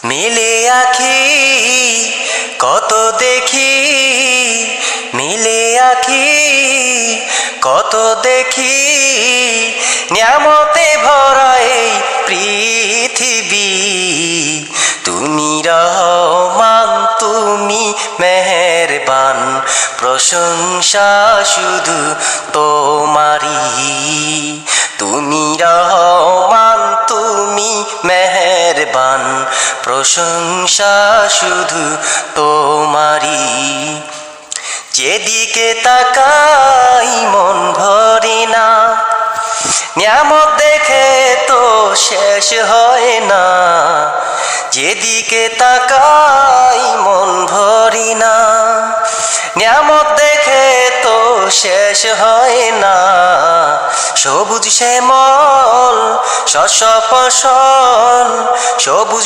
মিলে আখি কত দেখি, মিলে আখি কত দেখি, নিয়ামতে ভরা এই পৃথিবী। তুমি রহমান, তুমি মেহেরবান, প্রশংসা শুধু তোমারি। তুমি রহমান, তুমি মেহেরবান, প্রশংসা শুধু তোমারি। যেদিকে তাকাই মন ভরে না, নিয়ামত দেখে তো শেষ হয় না। যেদিকে তাকাই মন ভরি না, নিয়ামত দেখে তো শেষ হয় না। সবুজ শ্যামল শস্য ফসল, সবুজ